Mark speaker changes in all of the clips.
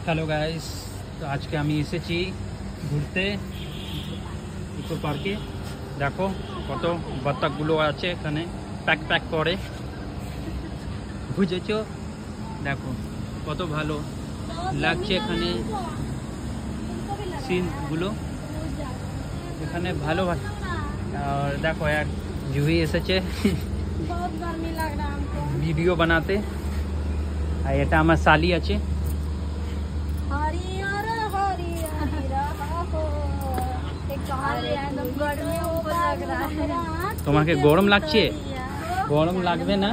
Speaker 1: Hello guys, তো আজকে আমি এসেছি ঘুরতে ইকো পার্কে। দেখো কত বাচ্চাগুলো আছে এখানে প্যাক প্যাক করে, বুঝেছো? দেখো কত ভালো লাগছে এখানে সিনগুলো, এখানে ভালো। और देखो यार जूही এসেছে
Speaker 2: बहुत गर्मी लग रहा है हमको।
Speaker 1: ভিডিও বানাতে। আর এটা আমার শালি আছে।
Speaker 2: हरियर हरियर रहो एक कहां ले एकदम गर्मी ऊपर लग रहा है।
Speaker 1: তোমাকে গরম লাগছে? গরম লাগবে না,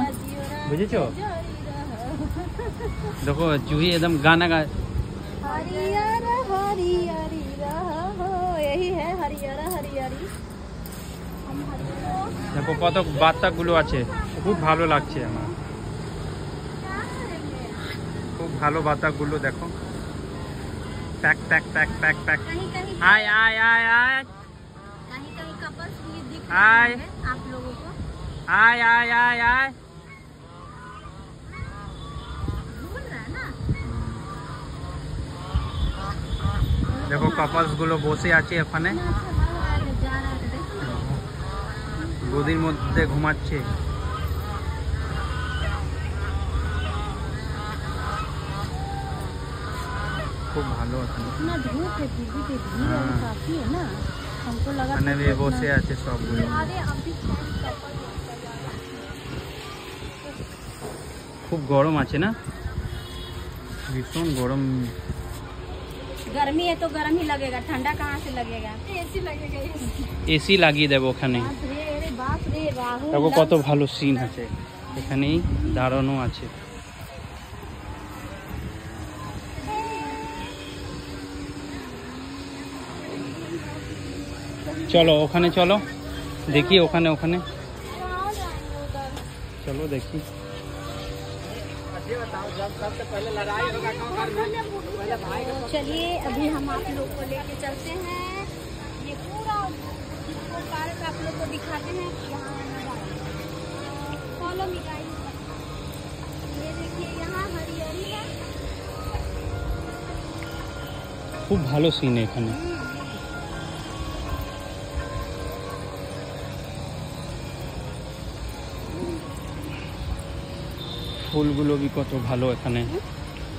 Speaker 1: বুঝেছো? देखो जूही एकदम गाना गा।
Speaker 2: हरियर हरियर रहो, यही है हरियर हरियरी।
Speaker 1: দেখো কত বাচ্চাগুলো আছে, খুব ভালো লাগছে আমার, খুব ভালো বাচ্চাগুলো। দেখো pack pack pack pack pack. आय आय आय आय
Speaker 2: कहीं कहीं कपल्स भी दिख
Speaker 1: आय
Speaker 2: रहे हैं आप लोगों को।
Speaker 1: आय आय आय आय।
Speaker 2: भूल रहा है ना।
Speaker 1: দেখো কাপলস গুলো বসে আছে ওখানে,
Speaker 2: जा रहा है
Speaker 1: গদির মধ্যে ঘুমাচ্ছে। খুব ভালো আছে।
Speaker 2: इतना धूप है फिर भी तो भीड़
Speaker 1: हाँ।
Speaker 2: काफी है ना, हमको लगा
Speaker 1: ওখানে বসে আছে সবগুলো।
Speaker 2: अरे अभी
Speaker 1: খুব গরম আছে না, ভীষণ গরম।
Speaker 2: गर्मी है तो गर्म ही लगेगा, ठंडा कहाँ से लगेगा? एसी लगेगा।
Speaker 1: এসি লাগিয়ে দেবো ওখানে।
Speaker 2: बाप रे राहुल,
Speaker 1: দেখো কত ভালো সিন আছে, এখানেই দাঁড়ানো আছে। চলো ওখানে, চলো দেখি ওখানে, ওখানে চলো দেখি।
Speaker 2: तो चलिए अभी हम आप लोग को लेके चलते हैं, ये पूरा इसको पार्क आप लोग को दिखाते हैं। यहाँ फॉलो मी गाइस, ये देखिए यहाँ हरियाली है।
Speaker 1: খুব ভালো সিন এখানে। ফুলগুলো भी কত ভালো এখানে,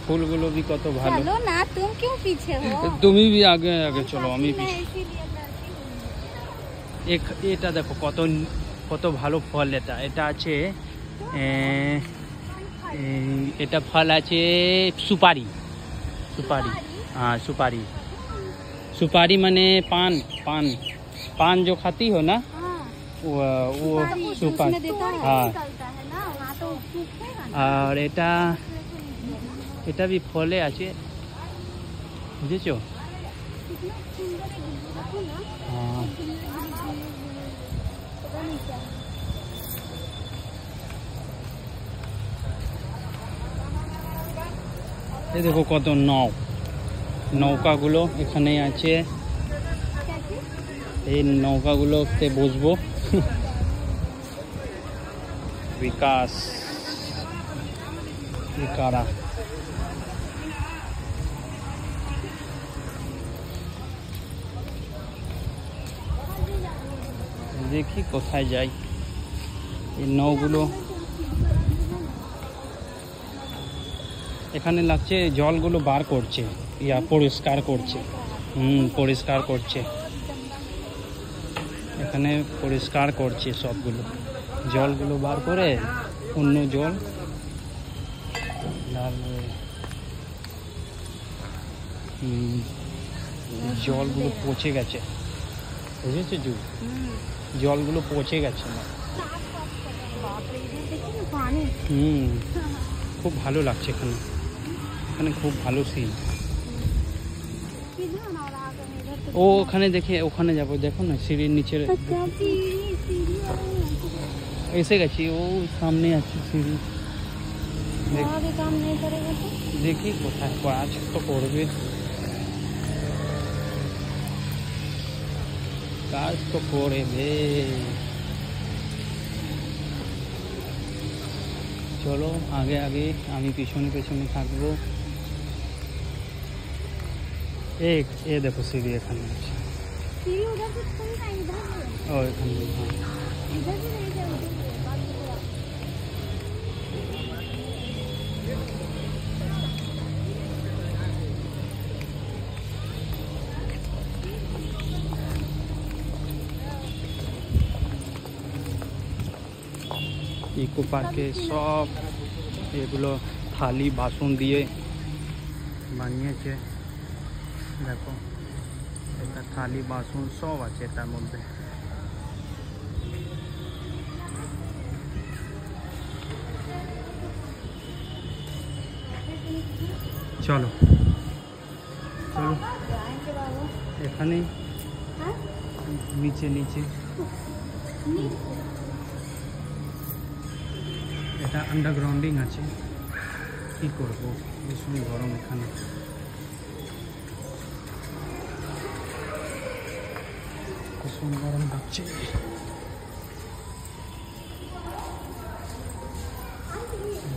Speaker 1: ফুলগুলো भी কত ভালো।
Speaker 2: चलो ना, तुम क्यों पीछे हो?
Speaker 1: তুমি भी आगे आगे चलो, আমি
Speaker 2: मैं
Speaker 1: পিছনে।
Speaker 2: इसीलिए डरती हूँ।
Speaker 1: এটা দেখো কত কত ভালো ফল। এটা এটা আছে এটা ফল আছে সুপারি, সুপারি। हाँ सुपारी, सुपारी माने पान, पान पान जो खाती हो ना,
Speaker 2: हाँ,
Speaker 1: वो सुपारी।
Speaker 2: उसमें देता है,
Speaker 1: हाँ,
Speaker 2: निकलता है ना, हाँ तो सूखेगा ना।
Speaker 1: আর এটা এটা भी ফলে আছে, বুঝেছো?
Speaker 2: कितना सुंदर है, देखो ना।
Speaker 1: हाँ
Speaker 2: पता नहीं क्या है।
Speaker 1: এই দেখো কত নাও, নৌকাগুলো এখানে আছে। এই নৌকাগুলোতে বসবো। বিকাশ বিকারা। দেখি কোথায় যাই। এই নৌগুলো এখানে লাগছে জলগুলো বার করছে, ইয়া পরিষ্কার করছে। পরিষ্কার করছে, এখানে পরিষ্কার করছে সবগুলো, জলগুলো বার করে অন্য জল ডালবে। জলগুলো পচে গেছে, বুঝেছো জু? জলগুলো পচে গেছে না।
Speaker 2: बाप रे, इधर देखिए ना पानी।
Speaker 1: খুব ভালো লাগছে এখানে, এখানে খুব ভালো সিন।
Speaker 2: किधर ना और आगे में इधर
Speaker 1: ও ওখানে দেখে, ওখানে যাবো। দেখো না সিঁড়ির নিচে এসে গেছি, ও সামনে আছে সিঁড়ি।
Speaker 2: आगे काम नहीं करेगा तो
Speaker 1: দেখি কোথায় কাজ তো করবে, কাজ তো করবে। চলো আগে আগে, আমি পিছনে পিছনে থাকবো। एक ये देखो सीढ़ी एखाने আছে।
Speaker 2: सीढ़ी उधर से थोड़ी ना इधर से।
Speaker 1: ও এখানে হ্যাঁ।
Speaker 2: इधर से नहीं जाओ उधर से बात करो।
Speaker 1: ইকো পার্কে সব এগুলো থালি বাসন দিয়ে বানিয়েছে। দেখো এটা থালি বাসন সব আছে তার মধ্যে। চলো চলো
Speaker 2: जाएंगे बाबा।
Speaker 1: এখানে
Speaker 2: हाँ?
Speaker 1: নিচে নিচে এটা আন্ডারগ্রাউন্ডিং আছে। কি করবো ভীষণ গরম এখানে। ভীষণ গরম হচ্ছে।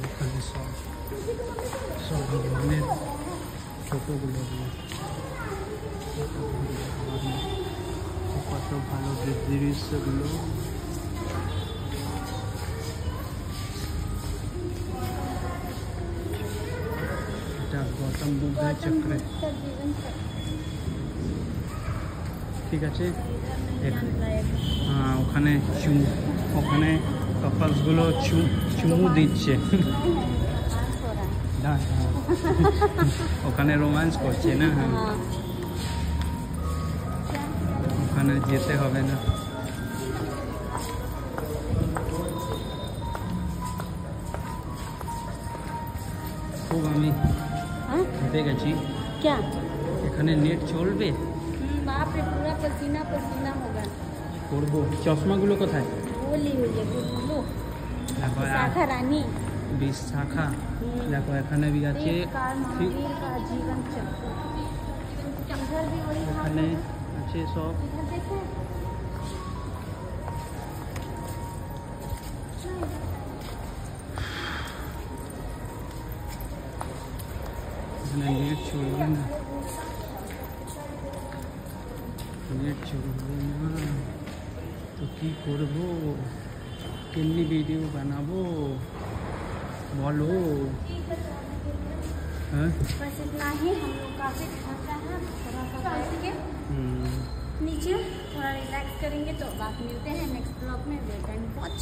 Speaker 1: এখানে সব সব ভগবানের ফটোগুলো দিয়ে কত ভালো দৃশ্যগুলো। এটা গৌতম বুদ্ধের চক্র।
Speaker 2: उसका जीवन
Speaker 1: ঠিক আছে
Speaker 2: जाने लायक।
Speaker 1: হ্যাঁ ওখানে ওখানে কাপলসগুলো চুমু দিচ্ছে।
Speaker 2: डांस हो रहा है।
Speaker 1: না, ওখানে রোম্যান্স করছে না। হ্যাঁ
Speaker 2: हाँ।
Speaker 1: ওখানে যেতে হবে না। খুব আমি
Speaker 2: हाँ?
Speaker 1: হেঁটে গেছি।
Speaker 2: क्या?
Speaker 1: এখানে নেট চলবে?
Speaker 2: बाप रे पूरा पसीना पसीना होगा।
Speaker 1: করবো। চশমাগুলো কোথায়?
Speaker 2: वो ली हुई है वो
Speaker 1: দেখো
Speaker 2: शाखा रानी।
Speaker 1: বিশাখা। দেখো এখানে বি আছে।
Speaker 2: देव का महावीर का जीवन चक्र। इधर भी वही था।
Speaker 1: এখানে আছে সব।
Speaker 2: इधर देखो।
Speaker 1: এখানে নেট চলবে না। নেট চলবে না তো কি করবো? কেমনি ভিডিও বানাবো বলো? হ্যাঁ
Speaker 2: बस इतना ही। हम लोग काफी थका है। थोड़ा सा बैठ के नीचे थोड़ा रिलैक्स करेंगे तो बात मिलते हैं नेक्स्ट ब्लॉग में। Wait and watch.